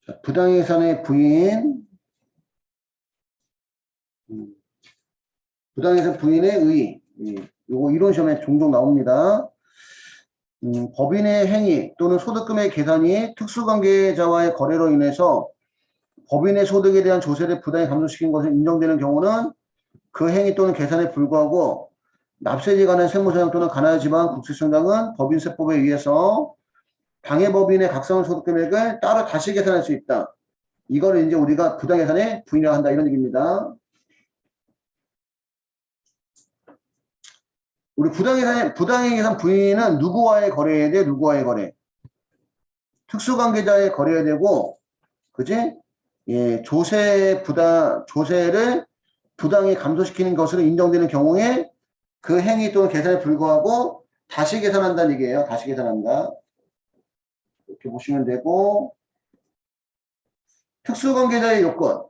자, 부당해산의 부인, 부당해산 부인의 의. 요거 이론 시험에 종종 나옵니다. 법인의 행위 또는 소득금의 계산이 특수관계자와의 거래로 인해서 법인의 소득에 대한 조세를 부당히 감소시킨 것을 인정되는 경우는 그 행위 또는 계산에 불구하고 납세지에 관한 세무서양 또는 가나다 지방 국세청장은 법인세법에 의해서 당해법인의 각성한 소득금액을 따로 다시 계산할 수 있다. 이걸 이제 우리가 부당해산의 부인이라고 한다 이런 얘기입니다. 우리 부당해산 부인은 누구와의 거래해야 돼? 누구와의 거래? 특수관계자의 거래해야 되고, 그지? 예, 조세를 부당히 감소시키는 것으로 인정되는 경우에 그 행위 또는 계산에 불구하고 다시 계산한다는 얘기예요. 다시 계산한다. 이렇게 보시면 되고, 특수관계자의 요건.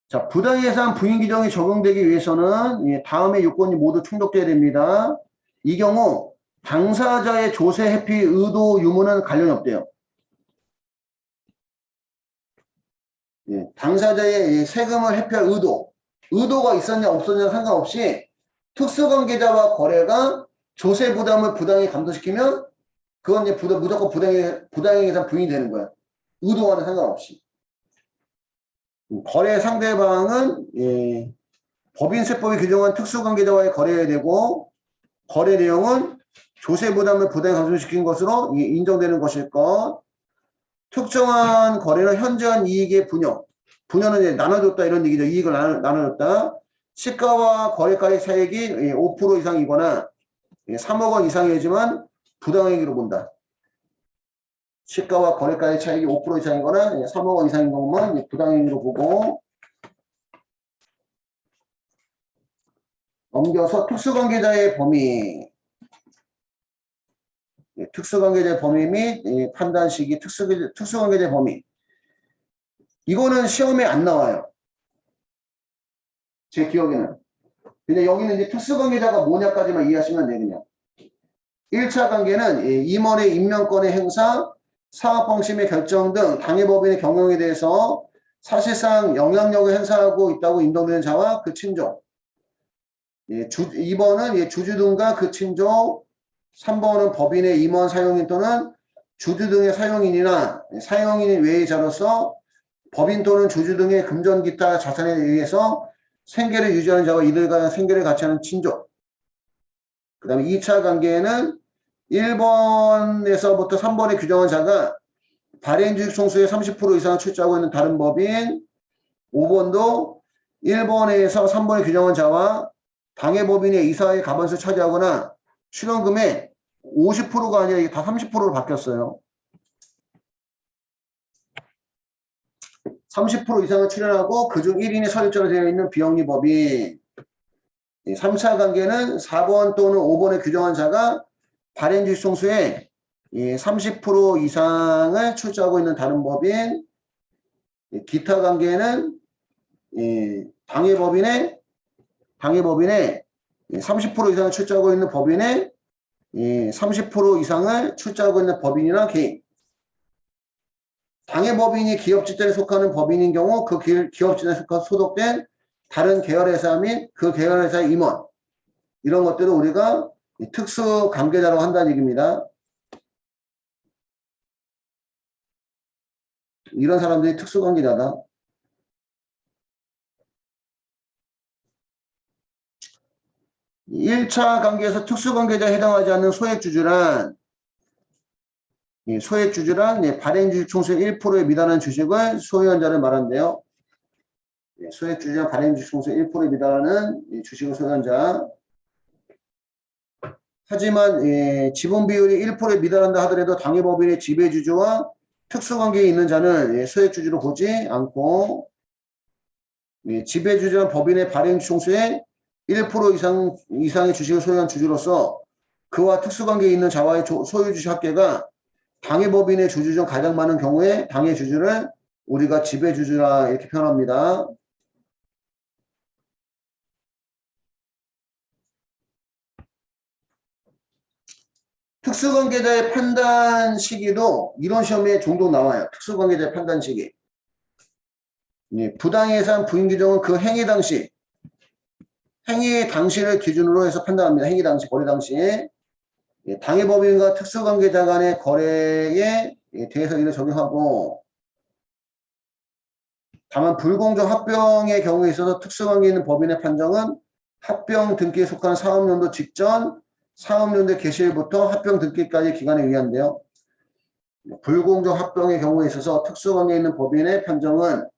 자, 부당해산 부인 규정이 적용되기 위해서는 다음의 요건이 모두 충족돼야 됩니다. 이 경우 당사자의 조세 회피 의도 유무는 관련이 없대요. 예, 당사자의 세금을 회피할 의도가 있었냐 없었냐 상관없이 특수관계자와 거래가 조세 부담을 부당히 감소시키면 그건 이제 무조건 부당해산 부인이 되는 거야. 의도와는 상관없이. 거래 상대방은 법인세법이 규정한 특수관계자와의 거래해야 되고 거래 내용은 조세 부담을 부당히 감소시킨 것으로 인정되는 것일 것. 특정한 거래는 현저한 이익의 분여는 이제 나눠줬다 이런 얘기죠. 이익을 나눠줬다. 시가와 거래가의 차익이 5% 이상이거나 3억 원 이상이지만 부당행위로 본다. 시가와 거래가의 차익이 5% 이상이거나 3억 원 이상인 경우만 부당행위로 보고 넘겨서 특수관계자의 범위 특수관계자의 범위 및 판단 시기 특수관계자의 범위 이거는 시험에 안 나와요. 제 기억에는. 근데 여기는 이제 특수관계자가 뭐냐까지만 이해하시면 돼요. 그냥. 1차 관계는 임원의 임명권의 행사, 사업방침의 결정 등 당해법인의 경영에 대해서 사실상 영향력을 행사하고 있다고 인정되는 자와 그 친족. 2번은 주주 등과 그 친족, 3번은 법인의 임원 사용인 또는 주주 등의 사용인이나 사용인 외의 자로서 법인 또는 주주 등의 금전 기타 자산에 의해서 생계를 유지하는 자와 이들과 생계를 같이 하는 친족. 그 다음에 2차 관계에는 1번에서부터 3번에 규정한 자가 발행주식 총수의 30% 이상을 출자하고 있는 다른 법인 5번도 1번에서 3번에 규정한 자와 당해법인의 이사의 가반수 차지하거나 출연금의 50%가 아니라 이게 다 30%로 바뀌었어요. 30% 이상을 출연하고 그중 1인이 설립자로 되어 있는 비영리법인 3차 관계는 4번 또는 5번에 규정한 자가 발행주식 총수의 30% 이상을 출자하고 있는 다른 법인 기타 관계는 당해법인의 30% 이상을 출자하고 있는 법인의 30% 이상을 출자하고 있는 법인이나 개인 당해법인이 기업집단에 속하는 법인인 경우 그 기업집단에 소속된 다른 계열회사 및 그 계열회사의 임원 이런 것들을 우리가 특수관계자라고 한다는 얘기입니다. 이런 사람들이 특수관계자다. (1차) 관계에서 특수관계자에 해당하지 않는 소액주주란 발행주식 총수의 1%에 미달하는 주식을 소유한 자를 말한대요. 소액주주란 발행주식 총수의 1%에 미달하는 주식을 소유한 자. 하지만 지분 비율이 1%에 미달한다 하더라도 당해법인의 지배주주와 특수관계에 있는 자는 소액주주로 보지 않고 지배주주란 법인의 발행주식 총수의 1% 이상의 주식을 소유한 주주로서 그와 특수관계에 있는 자와의 소유주식 합계가 당해법인의 주주 중 가장 많은 경우에 당해주주를 우리가 지배주주라 이렇게 표현합니다. 특수관계자의 판단 시기도 이런 시험에 종종 나와요. 특수관계자의 판단 시기. 부당해산 부인 규정은 그 행위 당시를 기준으로 해서 판단합니다. 행위 당시, 거래 당시에 당해법인과 특수관계자 간의 거래에 대해서 이를 적용하고, 다만 불공정 합병의 경우에 있어서 특수관계 있는 법인의 판정은 합병 등기에 속하는 사업연도 직전 사업연도 개시일부터 합병 등기까지 기간에 의한데요. 불공정 합병의 경우에 있어서 특수관계 있는 법인의 판정은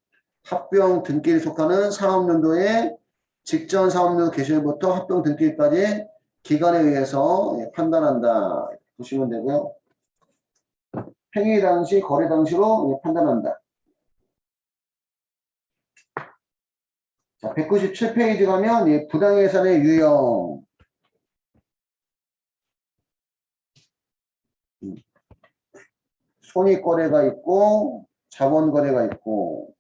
합병 등기에 속하는 사업연도의 직전 사업연도 개시일부터 합병 등기까지 기간에 의해서 판단한다. 보시면 되고요. 행위 당시, 거래 당시로 판단한다. 자, 197페이지 가면 부당해산의 유형. 손익거래가 있고 자본거래가 있고,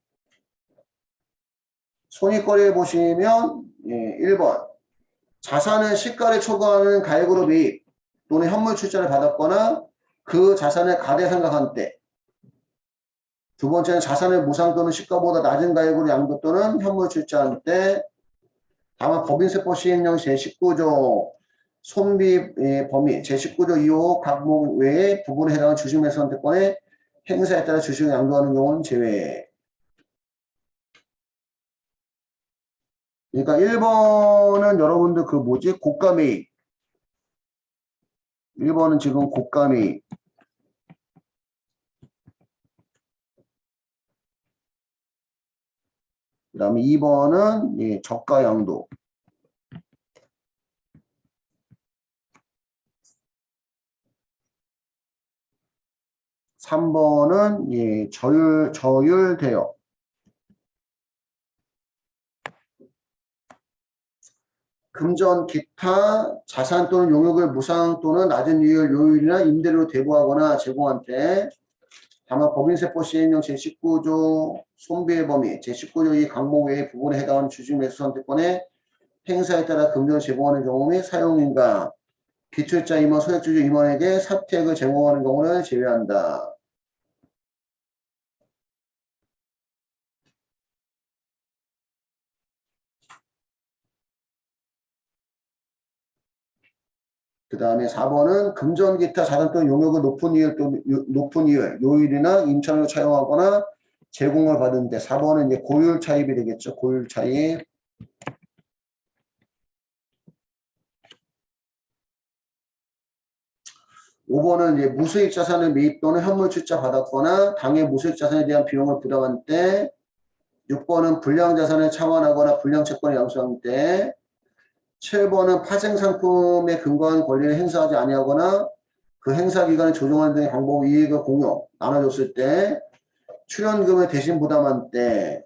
손익거래 보시면 1번 자산을 시가를 초과하는 가액으로 매입 또는 현물 출자를 받았거나 그 자산을 가대상각한 때. 두 번째는 자산을 무상 또는 시가보다 낮은 가액으로 양도 또는 현물 출자한 때. 다만 법인세법 시행령 제19조 손비 범위 제19조 2호 각목 외의 부분에 해당하는 주식매수 선택권의 행사에 따라 주식을 양도하는 경우는 제외. 그러니까 1번은 여러분들 그 뭐지? 고가 매입. 1번은 지금 고가 매입. 그 다음에 2번은 저가 양도. 3번은 저율 대여. 금전 기타 자산 또는 용역을 무상 또는 낮은 요율이나 임대료로 대부하거나 제공한 때. 다만 법인세법 시행령 제19조 손배의 범위 제19조 이 강목 외의 부분에 해당하는 주식 매수 선택권의 행사에 따라 금전을 제공하는 경우 및 사용인가 기출자 임원 소액주주 임원에게 사택을 제공하는 경우는 제외한다. 그 다음에 4번은 금전 기타 자산 또는 용역을 높은 이율, 요율이나 임차료를 차용하거나 제공을 받은데. 4번은 이제 고율 차입이 되겠죠. 고율 차입. 5번은 이제 무수익 자산을 매입 또는 현물 출자 받았거나 당해 무수익 자산에 대한 비용을 부담한 때. 6번은 불량 자산을 차환하거나 불량 채권을 양수한 때. 7번은 파생 상품에 근거한 권리를 행사하지 아니하거나 그 행사 기간을 조정하는 등의 방법 이익을 공유 나눠줬을 때. 출연금을 대신 부담한 때.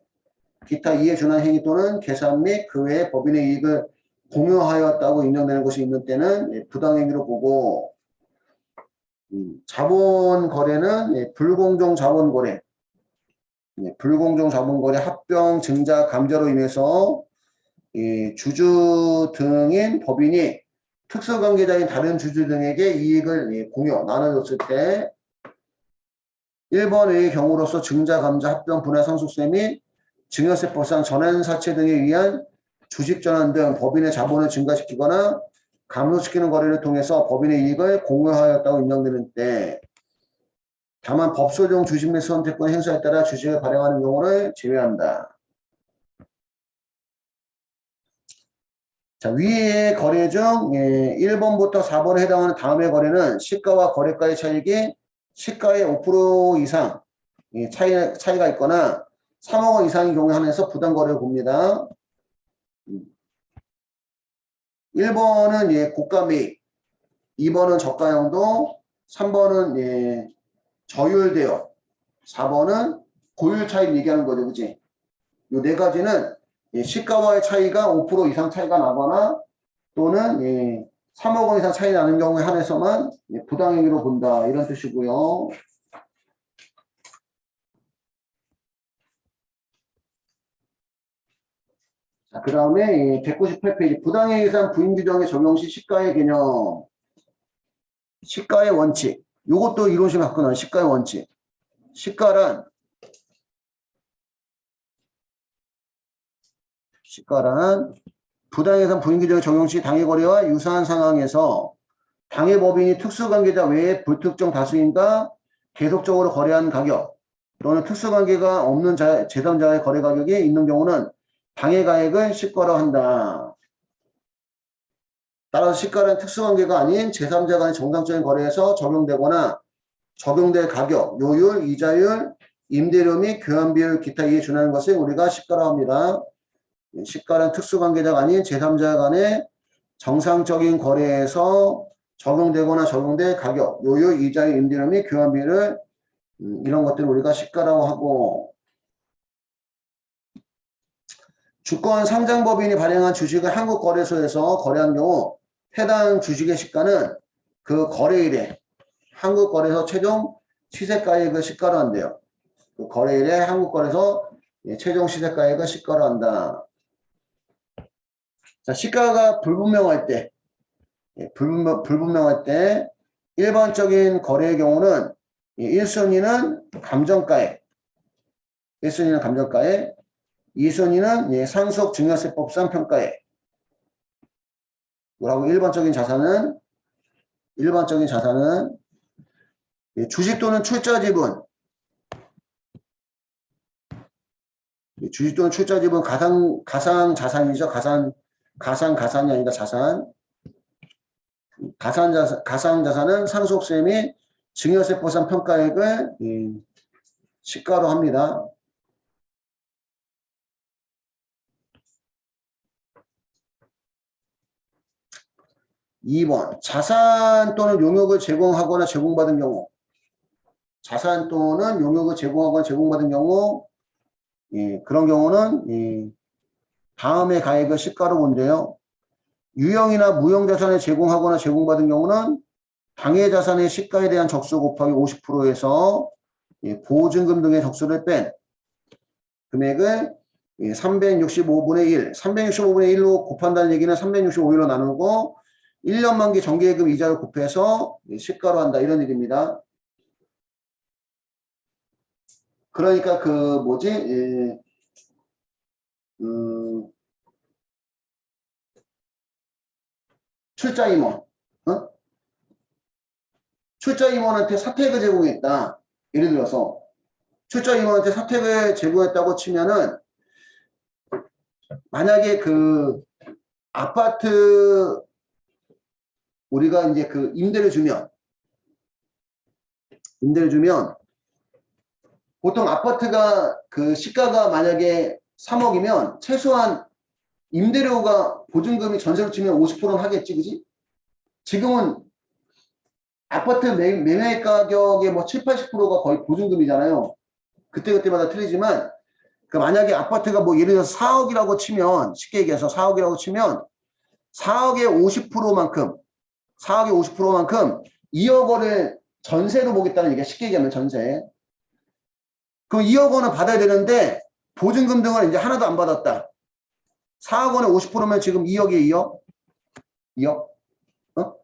기타 이에 준한 행위 또는 계산 및 그 외의 법인의 이익을 공유하였다고 인정되는 것이 있는 때는 부당행위로 보고, 자본거래는 불공정 자본거래, 불공정 자본거래 합병 증자 감자로 인해서 주주 등인 법인이 특수관계자인 다른 주주 등에게 이익을 공유 나눠줬을 때. 1번의 경우로서 증자 감자 합병 분할 상속세 및 증여세법상 전환사채 등에 의한 주식전환 등 법인의 자본을 증가시키거나 감소시키는 거래를 통해서 법인의 이익을 공유하였다고 인정되는 때. 다만 법소정 주식매수 선택권 행사에 따라 주식을 발행하는 경우를 제외한다. 자, 위의 거래 중 1번부터 4번에 해당하는 다음의 거래는 시가와 거래가의 차익이 시가의 5% 이상 차이가 있거나 3억 원 이상의 경우에 한해서 부당거래를 봅니다. 1번은 고가 매입, 2번은 저가 양도, 3번은 저율 대여, 4번은 고율 차익 얘기하는 거죠. 그치? 이 네 가지는 시가와의 차이가 5% 이상 차이가 나거나 또는 3억 원 이상 차이 나는 경우에 한해서만 부당행위로 본다. 이런 뜻이고요. 자, 그 다음에 198페이지 부당행위상 부인 규정의 적용 시 시가의 개념. 시가의 원칙. 요것도 이론식 갖고 나온 시가의 원칙. 시가란 부당해상 부인규정의 적용 시 당해 거래와 유사한 상황에서 당해 법인이 특수관계자 외에 불특정 다수인과 계속적으로 거래한 가격 또는 특수관계가 없는 제3자의 거래 가격이 있는 경우는 당해 가액을 시가로 한다. 따라서 시가는 특수관계가 아닌 제3자 간의 정상적인 거래에서 적용되거나 적용될 가격, 요율, 이자율, 임대료 및 교환비율, 기타 이에 준하는 것을 우리가 시가로 합니다. 시가는 특수관계자가 아닌 제3자 간의 정상적인 거래에서 적용되거나 적용될 가격, 요율, 이자율, 임대료 및 교환비율을 이런 것들을 우리가 시가라고 하고 주권 상장법인이 발행한 주식을 한국거래소에서 거래한 경우 해당 주식의 시가는 그 거래일에 한국거래소 최종 시세가액을 시가로 한대요. 그 거래일에 한국거래소 최종 시세가액을 시가로 한다. 자, 시가가 불분명할 때, 불분명할 때 일반적인 거래의 경우는 1순위는 감정가액, 1순위는 감정가액, 2순위는 상속 증여세법상 평가액. 뭐라고 일반적인 자산은 주식 또는 출자 지분, 주식 또는 출자 지분 가상 자산이죠. 가상이 아니라 자산. 가상 자산은 상속세 및 증여세법상 평가액을 시가로 합니다. 2번 자산 또는 용역을 제공하거나 제공받은 경우 자산 또는 용역을 제공하거나 제공받은 경우 그런 경우는 다음의 가액을 시가로 본대요. 유형이나 무형자산을 제공하거나 제공받은 경우는 당해자산의 시가에 대한 적수 곱하기 50%에서 보증금 등의 적수를 뺀 금액을 365분의 1, 365분의 1로 곱한다는 얘기는 365일로 나누고 1년 만기 정기예금 이자를 곱해서 시가로 한다. 이런 얘기입니다. 그러니까 출자 임원, 출자 임원한테 사택을 제공했다. 예를 들어서 출자 임원한테 사택을 제공했다고 치면은 만약에 그 아파트 우리가 이제 그 임대를 주면 보통 아파트가 그 시가가 만약에 3억이면 최소한 임대료가 보증금이 전세로 치면 50%는 하겠지, 그지? 지금은 아파트 매매 가격의 뭐 7, 80%가 거의 보증금이잖아요. 그때마다 틀리지만 그 만약에 아파트가 뭐 예를 들어서 4억이라고 치면 쉽게 얘기해서 4억이라고 치면 4억의 50%만큼 2억 원을 전세로 보겠다는 얘기야. 쉽게 얘기하면 전세. 그럼 2억 원을 받아야 되는데 보증금 등을 이제 하나도 안 받았다. 4억 원에 50%면 지금 2억이에요, 2억? 2억?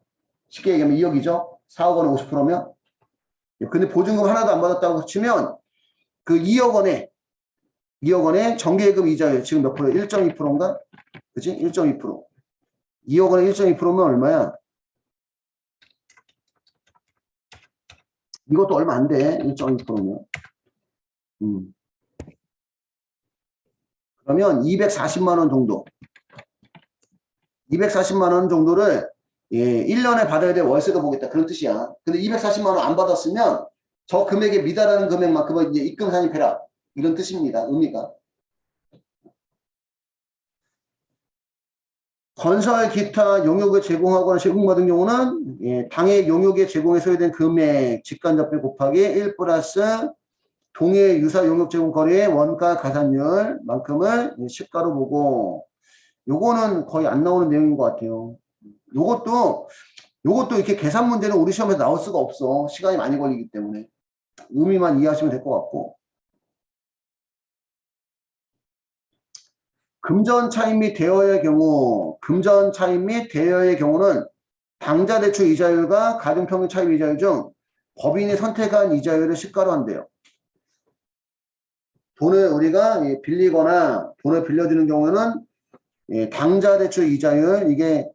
쉽게 얘기하면 2억이죠? 4억 원에 50%면? 근데 보증금 하나도 안 받았다고 치면 그 2억 원에 정기예금 이자율 지금 몇 프로? 1.2%인가? 그치? 1.2%. 2억 원에 1.2%면 얼마야? 이것도 얼마 안 돼. 1.2%면. 그러면 240만 원 정도. 240만 원 정도를 1년에 받아야 될 월세도 보겠다. 그런 뜻이야. 근데 240만 원 안 받았으면 저 금액에 미달하는 금액만큼은 이제 입금 산입해라. 이런 뜻입니다. 의미가. 건설 기타 용역을 제공하거나 제공받은 경우는 당해 용역에 제공에 소요된 금액 직간접비 곱하기 1 플러스 동해 유사 용역 제공 거래의 원가 가산율만큼을 시가로 보고 요거는 거의 안 나오는 내용인 것 같아요. 요것도 이렇게 계산 문제는 우리 시험에서 나올 수가 없어. 시간이 많이 걸리기 때문에. 의미만 이해하시면 될 것 같고. 금전 차입 및 대여의 경우는 당좌 대출 이자율과 가중평균 차입 이자율 중 법인이 선택한 이자율을 시가로 한대요. 돈을 우리가 빌리거나 돈을 빌려주는 경우는 당좌 대출 이자율, 이게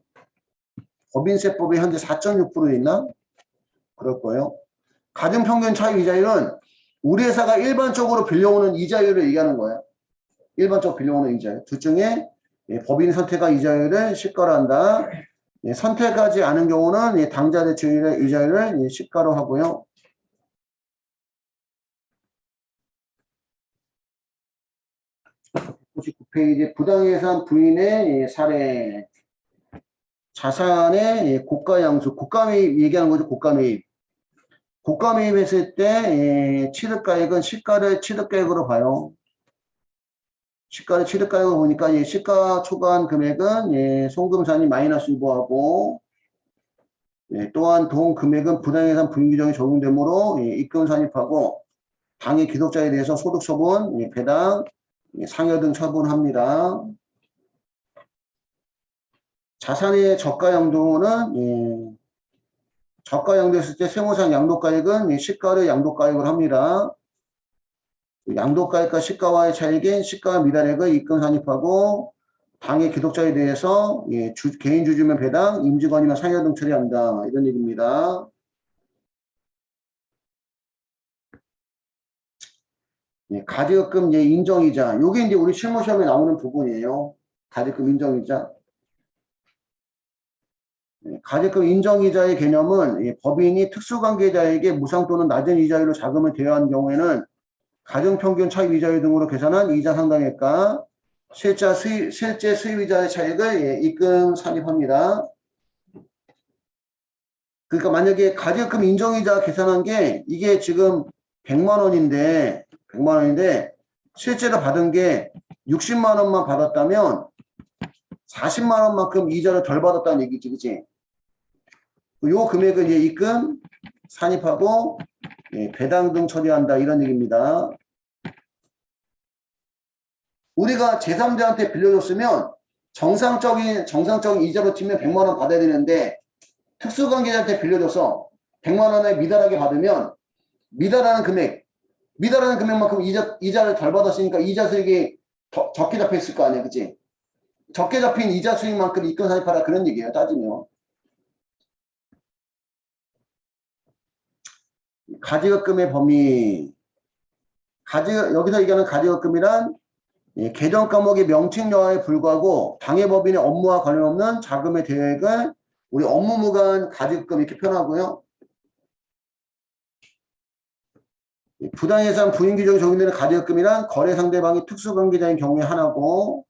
법인세법이 현재 4.6% 있나? 그럴 거예요. 가중평균 차입 이자율은 우리 회사가 일반적으로 빌려오는 이자율을 얘기하는 거예요. 일반적으로 빌려오는 이자율. 둘 중에 법인이 선택한 이자율을 시가로 한다. 선택하지 않은 경우는 당좌 대출 이자율을 시가로 하고요. 페이지 부당예산 부인의 사례. 자산의 고가양수, 고가매입 얘기하는 거죠. 고가매입. 고가매입 했을 때 취득가액은 시가를 취득가액으로 봐요. 시가를 취득가액으로 보니까 시가 초과한 금액은 송금산이 마이너스 유보하고, 또한 동 금액은 부당예산 부인 규정이 적용되므로 입금 산입하고, 당해 기속자에 대해서 소득 처분, 배당, 상여 등 처분합니다. 자산의 저가 양도는 저가 양도했을 때 세무상 양도가액은 시가를 양도가액으로 합니다. 양도가액과 시가와의 차익인 시가 미달액을 입금 산입하고 당해 기독자에 대해서 개인 주주면 배당, 임직원이면 상여 등 처리한다. 이런 얘기입니다. 가지급금 인정이자. 요게 이제 우리 실무 시험에 나오는 부분이에요. 가지급 인정이자. 가지급 인정이자의 개념은 법인이 특수관계자에게 무상 또는 낮은 이자율로 자금을 대여한 경우에는 가정평균 차입 이자율 등으로 계산한 이자 상당액과 실제 수입이자의 차익을 입금 산입합니다. 그러니까 만약에 가지급 인정이자 계산한 게 이게 지금 100만 원인데 실제로 받은 게 60만 원만 받았다면 40만 원만큼 이자를 덜 받았다는 얘기지, 그치? 요 금액을 입금 산입하고 배당 등 처리한다, 이런 얘기입니다. 우리가 제3자한테 빌려줬으면 정상적인 이자로 치면 100만 원 받아야 되는데 특수관계자한테 빌려줘서 100만 원을 미달하게 받으면 미달하는 금액만큼 이자를 덜 받았으니까 이자 수익이 적게 잡혀있을 거 아니야, 그치? 적게 잡힌 이자 수익만큼 입금 산입하라, 그런 얘기예요, 따지면. 가지급금의 범위. 여기서 얘기하는 가지급금이란 계정 과목의 명칭 여하에 불구하고 당해법인의 업무와 관련 없는 자금의 대액을 우리 업무무관 가지급금 이렇게 표현하고요. 부당예산 부인 규정이 적용되는 가지급금이란 거래 상대방이 특수관계자인 경우에 하나고,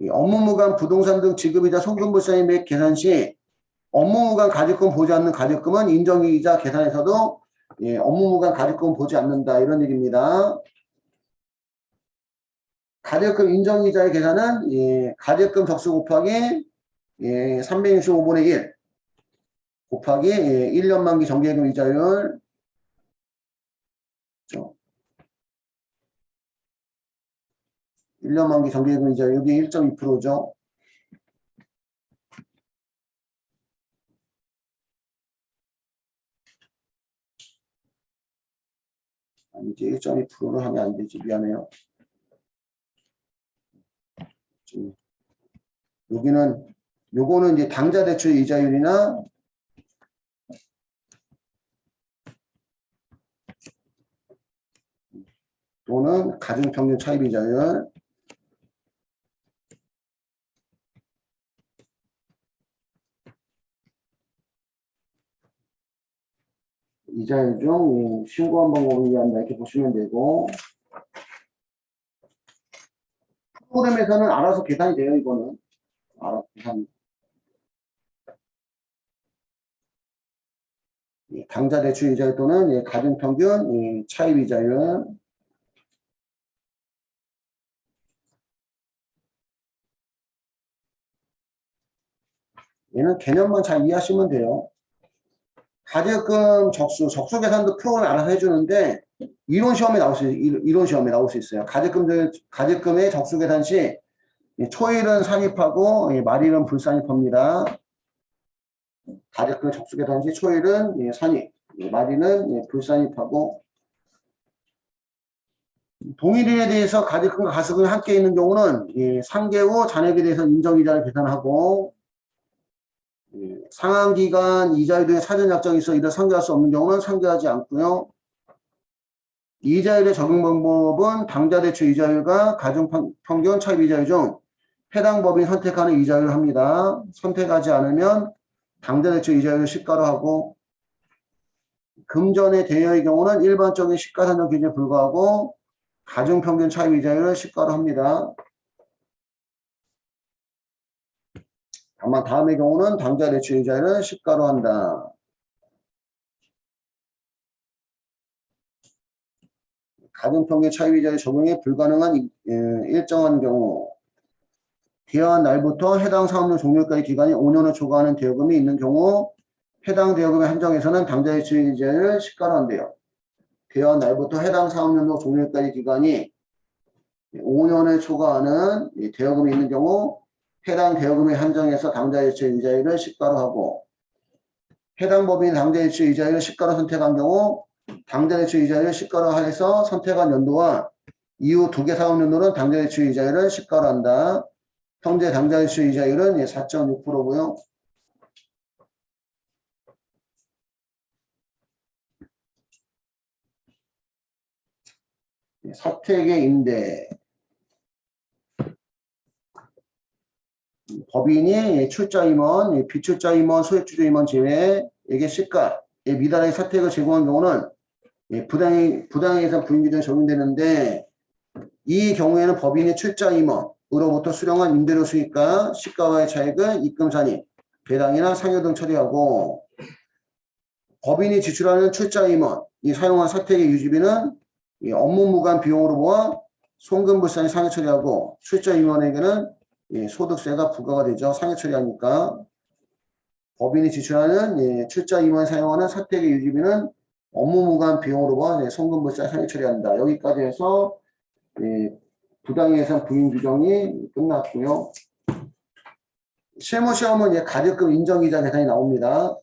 업무무관 부동산 등 지급이자 송금불상의 매 계산 시 업무무관 가지금 보지 않는 가지금은 인정이자 계산에서도 업무무관 가지금 보지 않는다, 이런 얘기입니다. 가지금 인정이자의 계산은 가지금 적수 곱하기 365분의 1 곱하기 1년 만기 정기예금 이자율, 1년 만기 정기예금 이자율, 여기 1.2%죠. 아니지, 1.2%를 하면 안 되지. 미안해요. 요거는 이제 당좌 대출 이자율이나 또는 가중평균 차입 이자율, 이자율 중 신고한 방법을 이해한다, 이렇게 보시면 되고, 프로그램에서는 알아서 계산이 돼요. 이거는 알아서 계산. 당좌 대출 이자율 또는 가중평균 차입 이자율. 얘는 개념만 잘 이해하시면 돼요. 가지금 적수 계산도 프로그램 알아서 해주는데 이론 시험에 나올 수 있어요. 가지금의 적수 계산 시 초일은 산입하고 말일은 불산입합니다. 가득금 접수계 당시 초일은 산입, 말일은 불산입하고 동일인에 대해서 가득금과 가승금이 함께 있는 경우는 상계 후 잔액에 대해서 인정이자를 계산하고 상환기간 이자율 등의 사전 약정이 있어 이를 상계할 수 없는 경우는 상계하지 않고요. 이자율의 적용 방법은 당좌대출 이자율과 가중평균 차입 이자율 중 해당 법인이 선택하는 이자율을 합니다. 선택하지 않으면 당좌대출 이자율을 시가로 하고 금전의 대여의 경우는 일반적인 시가산정 기준에 불과하고 가중평균 차입 이자율을 시가로 합니다. 다만 다음의 경우는 당좌대출 이자율을 시가로 한다. 가중평균 차입 이자율 적용이 불가능한 일정한 경우 대여한 날부터 해당 사업료 종료까지 기간이 5년을 초과하는 대여금이 있는 경우 해당 대여금의 한정에서는 당좌대출 이자율을 시가로 한대요. 대여한 날부터 해당 사업료 종료까지 기간이 5년을 초과하는 대여금이 있는 경우 해당 대여금의 한정에서 당좌대출 이자율을 시가로 하고 해당 법인 당좌대출 이자율을 시가로 선택한 경우 당좌대출 이자율을 시가로 해서 선택한 연도와 이후 2개 사업연도는 당좌대출 이자율을 시가로 한다. 현재 당좌대출 이자율은 4.6%고요. 사택의 임대 법인이 출자임원, 비출자임원, 소액주주임원 제외에게 시가 미달의 사택을 제공한 경우는 부당해상 부인 규정이 적용되는데 이 경우에는 법인이 출자임원으로부터 수령한 임대료 수익과 시가와의 차익을 입금산입, 배당이나 상여 등 처리하고 법인이 지출하는 출자임원이 사용한 사택의 유지비는 업무 무관 비용으로 모아 송금불산이 상여 처리하고 출자임원에게는 소득세가 부과가 되죠. 상여 처리하니까 법인이 지출하는 출자임원이 사용하는 사택의 유지비는 업무 무관 비용으로 모아 송금불산이 상여 처리한다. 여기까지 해서 부당예산 부인 규정이 끝났고요. 실무시험은 가격금 인정이자 계산이 나옵니다.